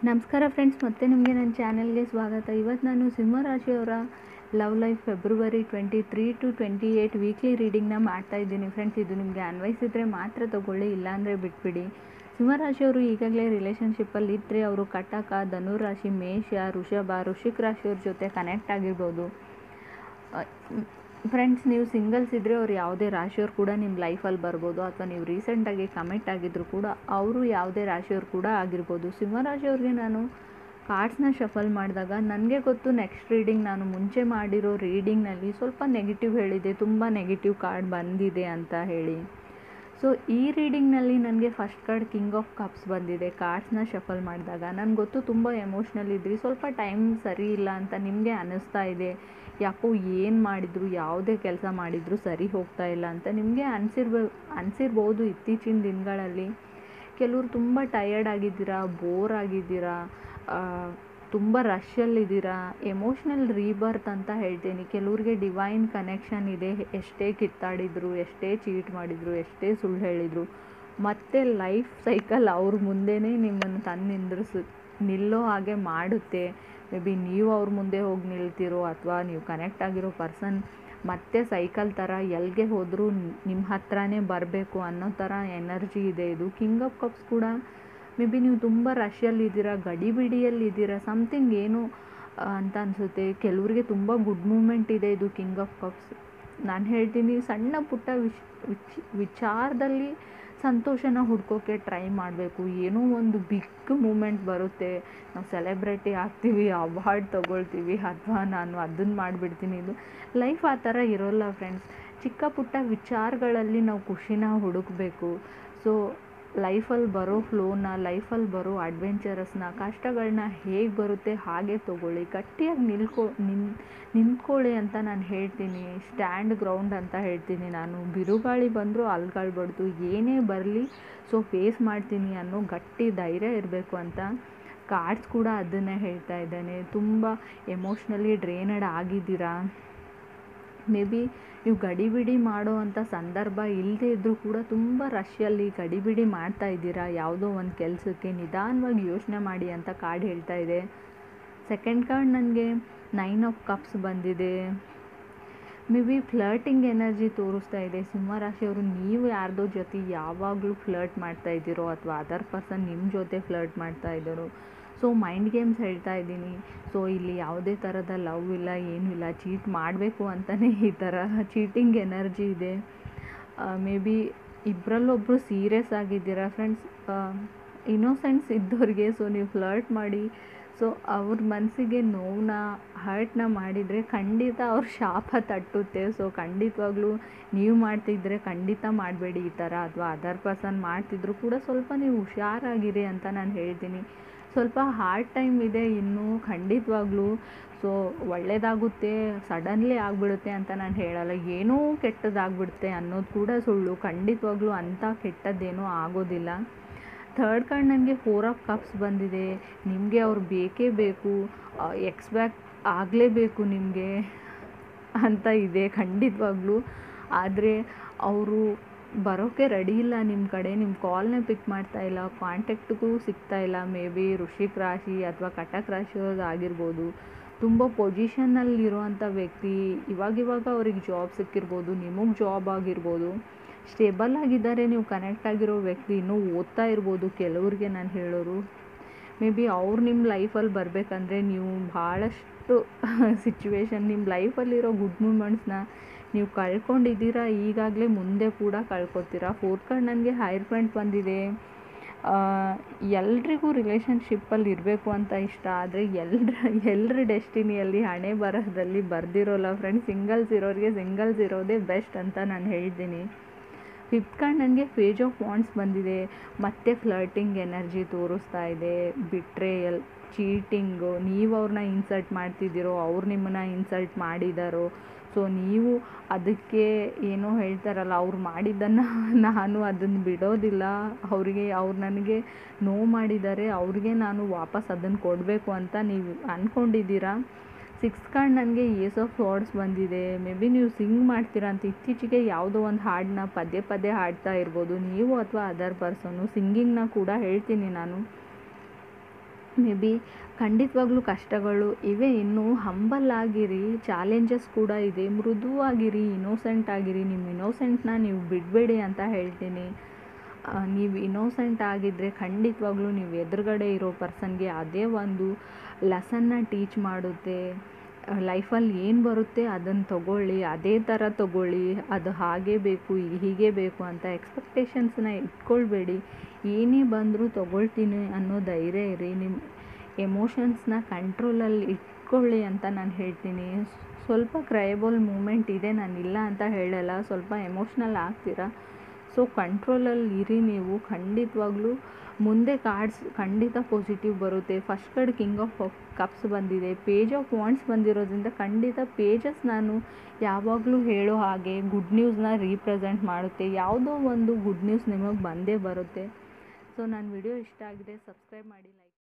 ನಮಸ್ಕಾರ ಫ್ರೆಂಡ್ಸ್, ಮತ್ತೆ ನಿಮಗೆ ನನ್ನ ಚಾನೆಲ್ಗೆ ಸ್ವಾಗತ. ಇವತ್ತು ನಾನು ಸಿಂಹರಾಶಿಯವರ love life February 23 to 28 weekly ರೀಡಿಂಗ್ನ ಮಾಡ್ತಾ ಇದ್ದೀನಿ. ಫ್ರೆಂಡ್ಸ್, ಇದು ನಿಮಗೆ ಅನ್ವಯಿಸಿದ್ರೆ ಮಾತ್ರ ತಗೊಳ್ಳಿ, ಇಲ್ಲಾಂದರೆ ಬಿಟ್ಬಿಡಿ. ಸಿಂಹರಾಶಿಯವರು ಈಗಾಗಲೇ ರಿಲೇಷನ್ಶಿಪ್ಪಲ್ಲಿ ಇದ್ದರೆ ಅವರು ಕಟಕ, ಧನುರಾಶಿ, ಮೇಷ, ವೃಷಿಕ ರಾಶಿಯವ್ರ ಜೊತೆ ಕನೆಕ್ಟ್ ಆಗಿರ್ಬೋದು. ಫ್ರೆಂಡ್ಸ್, ನೀವು ಸಿಂಗಲ್ಸ್ ಇದ್ದರೆ ಅವ್ರು ಯಾವುದೇ ರಾಶಿಯವ್ರು ಕೂಡ ನಿಮ್ಮ ಲೈಫಲ್ಲಿ ಬರ್ಬೋದು, ಅಥವಾ ನೀವು ರೀಸೆಂಟಾಗಿ ಕಮಿಟ್ ಆಗಿದ್ದರೂ ಕೂಡ ಅವರು ಯಾವುದೇ ರಾಶಿಯವ್ರು ಕೂಡ ಆಗಿರ್ಬೋದು. ಸಿಂಹರಾಶಿಯವ್ರಿಗೆ ನಾನು ಕಾರ್ಡ್ಸ್ನ ಶಫಲ್ ಮಾಡಿದಾಗ ನನಗೆ ಗೊತ್ತು ನೆಕ್ಸ್ಟ್ ರೀಡಿಂಗ್ ನಾನು ಮುಂಚೆ ಮಾಡಿರೋ ರೀಡಿಂಗ್ನಲ್ಲಿ ಸ್ವಲ್ಪ ನೆಗೆಟಿವ್ ಹೇಳಿದೆ, ತುಂಬ ನೆಗೆಟಿವ್ ಕಾರ್ಡ್ ಬಂದಿದೆ ಅಂತ ಹೇಳಿ. ಸೊ ಈ ರೀಡಿಂಗ್ನಲ್ಲಿ ನನಗೆ first card king of cups ಬಂದಿದೆ. ಕಾರ್ಡ್ಸ್ನ ಶಫಲ್ ಮಾಡಿದಾಗ ನನಗೆ ಗೊತ್ತು ತುಂಬ ಎಮೋಷ್ನಲ್ ಇದ್ರಿ, ಸ್ವಲ್ಪ ಟೈಮ್ ಸರಿ ಇಲ್ಲ ಅಂತ ನಿಮಗೆ ಅನ್ನಿಸ್ತಾ ಇದೆ. ಯಾಕೋ ಏನು ಮಾಡಿದ್ರು, ಯಾವುದೇ ಕೆಲಸ ಮಾಡಿದರೂ ಸರಿ ಹೋಗ್ತಾ ಇಲ್ಲ ಅಂತ ನಿಮಗೆ ಅನಿಸಿರ್ಬೋದು. ಇತ್ತೀಚಿನ ದಿನಗಳಲ್ಲಿ ಕೆಲವರು ತುಂಬ ಟಯರ್ಡ್ ಆಗಿದ್ದೀರಾ, ಬೋರ್ ಆಗಿದ್ದೀರಾ, ತುಂಬ ರಶ್ಶಲ್ಲಿದ್ದೀರಾ, ಎಮೋಷ್ನಲ್ ರೀಬರ್ತ್ ಅಂತ ಹೇಳ್ತೀನಿ. ಕೆಲವ್ರಿಗೆ ಡಿವೈನ್ ಕನೆಕ್ಷನ್ ಇದೆ, ಎಷ್ಟೇ ಕಿತ್ತಾಡಿದ್ರು, ಎಷ್ಟೇ ಚೀಟ್ ಮಾಡಿದರು, ಎಷ್ಟೇ ಸುಳ್ಳು ಹೇಳಿದರು, ಮತ್ತೆ ಲೈಫ್ ಸೈಕಲ್ ಅವ್ರ ಮುಂದೆನೇ ನಿಮ್ಮನ್ನು ತಂದು ನಿಲ್ಲೋ ಹಾಗೆ ಮಾಡುತ್ತೆ. ಮೇ ಬಿ ನೀವು ಅವ್ರ ಮುಂದೆ ಹೋಗಿ ನಿಲ್ತಿರೋ, ಅಥವಾ ನೀವು ಕನೆಕ್ಟ್ ಆಗಿರೋ ಪರ್ಸನ್ ಮತ್ತೆ ಸೈಕಲ್ ಥರ ಎಲ್ಲಿಗೆ ಹೋದರೂ ನಿಮ್ಮ ಹತ್ರನೇ ಬರಬೇಕು ಅನ್ನೋ ಥರ ಎನರ್ಜಿ ಇದೆ. ಇದು ಕಿಂಗ್ ಆಫ್ ಕಪ್ಸ್ ಕೂಡ ಮೇ ಬಿ ನೀವು ತುಂಬ ರಶ್ಯಲ್ಲಿದ್ದೀರಾ, ಗಡಿಬಿಡಿಯಲ್ಲಿದ್ದೀರಾ, ಸಮಥಿಂಗ್ ಏನು ಅಂತ ಅನಿಸುತ್ತೆ. ಕೆಲವರಿಗೆ ತುಂಬ ಗುಡ್ ಮೂಮೆಂಟ್ ಇದೆ. ಇದು ಕಿಂಗ್ ಆಫ್ ಕಪ್ಸ್. ನಾನು ಹೇಳ್ತೀನಿ, ಸಣ್ಣ ಪುಟ್ಟ ವಿಚಾರದಲ್ಲಿ ಸಂತೋಷನ ಹುಡ್ಕೋಕ್ಕೆ ಟ್ರೈ ಮಾಡಬೇಕು. ಏನೋ ಒಂದು ಬಿಗ್ ಮೂಮೆಂಟ್ ಬರುತ್ತೆ, ನಾವು ಸೆಲೆಬ್ರಿಟಿ ಆಗ್ತೀವಿ, ಅವಾರ್ಡ್ ತೊಗೊಳ್ತೀವಿ, ಅಥವಾ ನಾನು ಅದನ್ನು ಮಾಡಿಬಿಡ್ತೀನಿ. ಇದು ಲೈಫ್ ಆ ಥರ ಇರೋಲ್ಲ ಫ್ರೆಂಡ್ಸ್. ಚಿಕ್ಕ ಪುಟ್ಟ ವಿಚಾರಗಳಲ್ಲಿ ನಾವು ಖುಷಿನ ಹುಡುಕಬೇಕು. ಸೊ ಲೈಫಲ್ಲಿ ಬರೋ ಫ್ಲೋನ, ಲೈಫಲ್ಲಿ ಬರೋ ಅಡ್ವೆಂಚರಸ್ನ, ಕಷ್ಟಗಳನ್ನ ಹೇಗೆ ಬರುತ್ತೆ ಹಾಗೆ ತೊಗೊಳ್ಳಿ, ಗಟ್ಟಿಯಾಗಿ ನಿಂತ್ಕೊಳ್ಳಿ ಅಂತ ನಾನು ಹೇಳ್ತೀನಿ. ಸ್ಟ್ಯಾಂಡ್ ಗ್ರೌಂಡ್ ಅಂತ ಹೇಳ್ತೀನಿ ನಾನು. ಬಿರುಗಾಳಿ ಬಂದರೂ ಅಲ್ಗಾಳ್ಬಾರ್ದು, ಏನೇ ಬರಲಿ ಸೊ ಫೇಸ್ ಮಾಡ್ತೀನಿ ಅನ್ನೋ ಗಟ್ಟಿ ಧೈರ್ಯ ಇರಬೇಕು ಅಂತ ಕಾರ್ಡ್ಸ್ ಕೂಡ ಅದನ್ನೇ ಹೇಳ್ತಾ ಇದ್ದಾನೆ. ತುಂಬ ಎಮೋಷ್ನಲಿ ಡ್ರೈನಡ್ ಆಗಿದ್ದೀರಾ, ಮೇ ಬಿ ನೀವು ಗಡಿಬಿಡಿ ಮಾಡೋ ಅಂಥ ಸಂದರ್ಭ ಇಲ್ಲದೇ ಇದ್ದರೂ ಕೂಡ ತುಂಬ ರಶ್ಯಲ್ಲಿ ಗಡಿಬಿಡಿ ಮಾಡ್ತಾ ಇದ್ದೀರಾ. ಯಾವುದೋ ಒಂದು ಕೆಲಸಕ್ಕೆ ನಿಧಾನವಾಗಿ ಯೋಚನೆ ಮಾಡಿ ಅಂತ ಕಾರ್ಡ್ ಹೇಳ್ತಾ ಇದೆ. ಸೆಕೆಂಡ್ ಕಾರ್ಡ್ ನನಗೆ 9 ಆಫ್ ಕಪ್ಸ್ ಬಂದಿದೆ. ಮೇ ಬಿ ಫ್ಲರ್ಟಿಂಗ್ ಎನರ್ಜಿ ತೋರಿಸ್ತಾ ಇದೆ. ಸಿಂಹರಾಶಿಯವರು ನೀವು ಯಾರ್ದೋ ಜೊತೆ ಯಾವಾಗಲೂ ಫ್ಲರ್ಟ್ ಮಾಡ್ತಾ ಇದ್ದೀರೋ, ಅಥವಾ ಅದರ್ ಪರ್ಸನ್ ನಿಮ್ಮ ಜೊತೆ ಫ್ಲರ್ಟ್ ಮಾಡ್ತಾ ಇದ್ದಾರೋ. ಸೊ ಮೈಂಡ್ ಗೇಮ್ಸ್ ಹೇಳ್ತಾ ಇದ್ದೀನಿ. ಸೊ ಇಲ್ಲಿ ಯಾವುದೇ ಥರದ ಲವ್ ಇಲ್ಲ, ಏನೂ ಇಲ್ಲ, ಚೀಟ್ ಮಾಡಬೇಕು ಅಂತಲೇ ಈ ಥರ ಚೀಟಿಂಗ್ ಎನರ್ಜಿ ಇದೆ. ಮೇ ಬಿ ಇಬ್ಬರಲ್ಲೊಬ್ಬರು ಸೀರಿಯಸ್ ಆಗಿದ್ದೀರಾ ಫ್ರೆಂಡ್ಸ್. ಇನ್ನೋಸೆನ್ಸ್ ಇದ್ದವ್ರಿಗೆ ಸೊ ನೀವು ಫ್ಲರ್ಟ್ ಮಾಡಿ ಸೊ ಅವ್ರ ಮನಸ್ಸಿಗೆ ನೋವನ್ನ, ಹರ್ಟ್ನ ಮಾಡಿದರೆ ಖಂಡಿತ ಅವ್ರ ಶಾಪ ತಟ್ಟುತ್ತೆ. ಸೊ ಖಂಡಿತವಾಗ್ಲೂ ನೀವು ಮಾಡ್ತಿದ್ರೆ ಖಂಡಿತ ಮಾಡಬೇಡಿ ಈ ಥರ, ಅಥವಾ ಅದರ್ ಪರ್ಸನ್ ಮಾಡ್ತಿದ್ರು ಕೂಡ ಸ್ವಲ್ಪ ನೀವು ಹುಷಾರಾಗಿರಿ ಅಂತ ನಾನು ಹೇಳ್ತೀನಿ. ಸ್ವಲ್ಪ ಹಾರ್ಡ್ ಟೈಮ್ ಇದೆ ಇನ್ನೂ, ಖಂಡಿತವಾಗ್ಲೂ. ಸೊ ಒಳ್ಳೆಯದಾಗುತ್ತೆ, ಸಡನ್ಲಿ ಆಗಿಬಿಡುತ್ತೆ ಅಂತ ನಾನು ಹೇಳಲ್ಲ. ಏನೋ ಕೆಟ್ಟದಾಗ್ಬಿಡುತ್ತೆ ಅನ್ನೋದು ಕೂಡ ಸುಳ್ಳು. ಖಂಡಿತವಾಗ್ಲೂ ಅಂಥ ಕೆಟ್ಟದ್ದೇನೂ ಆಗೋದಿಲ್ಲ. ಥರ್ಡ್ ಕಾರ್ಡ್ ನನಗೆ 4 ಆಫ್ ಕಪ್ಸ್ ಬಂದಿದೆ. ನಿಮಗೆ ಅವ್ರು ಬೇಕೇ ಬೇಕು, ಎಕ್ಸ್ಪೆಕ್ಟ್ ಆಗಲೇಬೇಕು ನಿಮಗೆ ಅಂತ ಇದೆ ಖಂಡಿತವಾಗ್ಲೂ. ಆದರೆ ಅವರು ಬರೋಕ್ಕೆ ರೆಡಿ ಇಲ್ಲ ನಿಮ್ಮ ಕಡೆ, ನಿಮ್ಮ ಕಾಲ್ನೇ ಪಿಕ್ ಮಾಡ್ತಾ ಇಲ್ಲ, ಕಾಂಟ್ಯಾಕ್ಟ್ಗೂ ಸಿಗ್ತಾ ಇಲ್ಲ. ಮೇ ಬಿ ವೃಷಿಕ ರಾಶಿ ಅಥವಾ ಕಟಕ ರಾಶಿಯವ್ರದ್ದು ಆಗಿರ್ಬೋದು. ತುಂಬ ಪೊಸಿಷನ್ನಲ್ಲಿರುವಂಥ ವ್ಯಕ್ತಿ, ಇವಾಗ ಅವ್ರಿಗೆ ಜಾಬ್ ಸಿಕ್ಕಿರ್ಬೋದು, ನಿಮಗೆ ಜಾಬ್ ಆಗಿರ್ಬೋದು, ಸ್ಟೇಬಲ್ ಆಗಿದ್ದಾರೆ. ನೀವು ಕನೆಕ್ಟ್ ಆಗಿರೋ ವ್ಯಕ್ತಿ ಇನ್ನೂ ಓದ್ತಾ ಇರ್ಬೋದು ಕೆಲವ್ರಿಗೆ ನಾನು ಹೇಳೋರು. ಮೇ ಬಿ ಅವ್ರು ನಿಮ್ಮ ಲೈಫಲ್ಲಿ ಬರಬೇಕಂದ್ರೆ ನೀವು ಭಾಳಷ್ಟು ಸಿಚುವೇಶನ್, ನಿಮ್ಮ ಲೈಫಲ್ಲಿರೋ ಗುಡ್ ಮೂಮೆಂಟ್ಸ್ನ ನೀವು ಕಳ್ಕೊಂಡಿದ್ದೀರಾ, ಈಗಾಗಲೇ ಮುಂದೆ ಕೂಡ ಕಳ್ಕೊತೀರಾ. ಫೋರ್ತ್ ಕಾರ್ಡ್ ನನಗೆ ಹೈರ್ ಪಾಯಿಂಟ್ ಬಂದಿದೆ. ಎಲ್ರಿಗೂ ರಿಲೇಷನ್ಶಿಪ್ಪಲ್ಲಿ ಇರಬೇಕು ಅಂತ ಇಷ್ಟ, ಆದರೆ ಎಲ್ಲರ ಡೆಸ್ಟಿನಿಯಲ್ಲಿ, ಹಣೆ ಬರಹದಲ್ಲಿ ಬರ್ದಿರೋಲ್ಲ ಫ್ರೆಂಡ್ಸ್. ಸಿಂಗಲ್ಸ್ ಇರೋರಿಗೆ ಸಿಂಗಲ್ಸ್ ಇರೋದೇ ಬೆಸ್ಟ್ ಅಂತ ನಾನು ಹೇಳ್ತೀನಿ. ಫಿಫ್ತ್ ಕಾರ್ಡ್ ನನಗೆ ಪೇಜ್ ಆಫ್ ವಾಂಡ್ಸ್ ಬಂದಿದೆ. ಮತ್ತೆ ಫ್ಲರ್ಟಿಂಗ್ ಎನರ್ಜಿ ತೋರಿಸ್ತಾ ಇದೆ. ಬಿಟ್ರೇಯಲ್, ಚೀಟಿಂಗು, ನೀವು ಅವ್ರನ್ನ ಇನ್ಸಲ್ಟ್ ಮಾಡ್ತಿದ್ದೀರೋ, ಅವ್ರು ನಿಮ್ಮನ್ನು ಇನ್ಸಲ್ಟ್ ಮಾಡಿದಾರೋ. ಸೊ ನೀವು ಅದಕ್ಕೆ ಏನೋ ಹೇಳ್ತಾರಲ್ಲ, ಅವ್ರು ಮಾಡಿದ್ದನ್ನು ನಾನು ಅದನ್ನು ಬಿಡೋದಿಲ್ಲ, ಅವ್ರು ನನಗೆ ನೋವು ಮಾಡಿದ್ದಾರೆ, ಅವ್ರಿಗೆ ನಾನು ವಾಪಸ್ ಅದನ್ನು ಕೊಡಬೇಕು ಅಂತ ನೀವು ಅಂದ್ಕೊಂಡಿದ್ದೀರಾ. ಸಿಕ್ಸ್ ಕಾರ್ಡ್ ನನಗೆ ಏಸ್ ಆಫ್ ಸಾರ್ಡ್ಸ್ ಬಂದಿದೆ. ಮೇ ಬಿ ನೀವು ಸಿಂಗ್ ಮಾಡ್ತೀರಾ ಅಂತ ಇತ್ತೀಚೆಗೆ ಯಾವುದೋ ಒಂದು ಹಾಡನ್ನ ಪದೇ ಪದೇ ಹಾಡ್ತಾ ಇರ್ಬೋದು ನೀವು ಅಥವಾ ಅದರ್ ಪರ್ಸನ್ನು. ಸಿಂಗಿಂಗ್ನ ಕೂಡ ಹೇಳ್ತೀನಿ ನಾನು. ಮೇ ಬಿ ಖಂಡಿತವಾಗ್ಲೂ ಕಷ್ಟಗಳು ಇವೆ. ಇನ್ನೂ ಹಂಬಲ್ ಆಗಿರಿ, ಚಾಲೆಂಜಸ್ ಕೂಡ ಇದೆ. ಮೃದುವಾಗಿರಿ, ಇನ್ನೋಸೆಂಟ್ ಆಗಿರಿ. ನಿಮ್ಮ ಇನ್ನೋಸೆಂಟ್ನ ನೀವು ಬಿಡಬೇಡಿ ಅಂತ ಹೇಳ್ತೀನಿ. ನೀವು ಇನ್ನೋಸೆಂಟ್ ಆಗಿದ್ದರೆ ಖಂಡಿತವಾಗ್ಲೂ ನೀವು ಎದುರುಗಡೆ ಇರೋ ಪರ್ಸನ್ಗೆ ಅದೇ ಒಂದು ಲೆಸನ್ನ ಟೀಚ್ ಮಾಡುತ್ತೆ. ಲೈಫಲ್ಲಿ ಏನು ಬರುತ್ತೆ ಅದನ್ನು ತೊಗೊಳ್ಳಿ, ಅದೇ ಥರ ತೊಗೊಳ್ಳಿ. ಅದು ಹಾಗೇ ಬೇಕು, ಹೀಗೆ ಬೇಕು ಅಂತ ಎಕ್ಸ್ಪೆಕ್ಟೇಷನ್ಸ್ನ ಇಟ್ಕೊಳ್ಬೇಡಿ. ಏನೇ ಬಂದರೂ ತೊಗೊಳ್ತೀನಿ ಅನ್ನೋ ಧೈರ್ಯ ಇರಿ. ನಿಮ್ಮ ಎಮೋಷನ್ಸ್ನ ಕಂಟ್ರೋಲಲ್ಲಿ ಇಟ್ಕೊಳ್ಳಿ ಅಂತ ನಾನು ಹೇಳ್ತೀನಿ. ಸ್ವಲ್ಪ ಕ್ರಯಬಲ್ ಮೂಮೆಂಟ್ ಇದೆ, ನಾನು ಇಲ್ಲ ಅಂತ ಹೇಳಲ್ಲ. ಸ್ವಲ್ಪ ಎಮೋಷ್ನಲ್ ಆಗ್ತೀರಾ. ಸೊ ಕಂಟ್ರೋಲಲ್ಲಿ ಇರಿ ನೀವು. ಖಂಡಿತವಾಗ್ಲೂ ಮುಂದೆ ಕಾರ್ಡ್ಸ್ ಖಂಡಿತ ಪಾಸಿಟಿವ್ ಬರುತ್ತೆ. First card king of cups ಬಂದಿದೆ, ಪೇಜ್ ಆಫ್ ವಾಂಡ್ಸ್ ಬಂದಿರೋದ್ರಿಂದ ಖಂಡಿತ ಪೇಜಸ್ ನಾನು ಯಾವಾಗಲೂ ಹೇಳೋ ಹಾಗೆ ಗುಡ್ ನ್ಯೂಸ್ನ ರೀಪ್ರೆಸೆಂಟ್ ಮಾಡುತ್ತೆ. ಯಾವುದೋ ಒಂದು ಗುಡ್ ನ್ಯೂಸ್ ನಿಮಗೆ ಬಂದೇ ಬರುತ್ತೆ. ಸೊ ನನ್ನ ವಿಡಿಯೋ ಇಷ್ಟ ಆಗಿದೆ, ಸಬ್ಸ್ಕ್ರೈಬ್ ಮಾಡಿ, ಲೈಕ್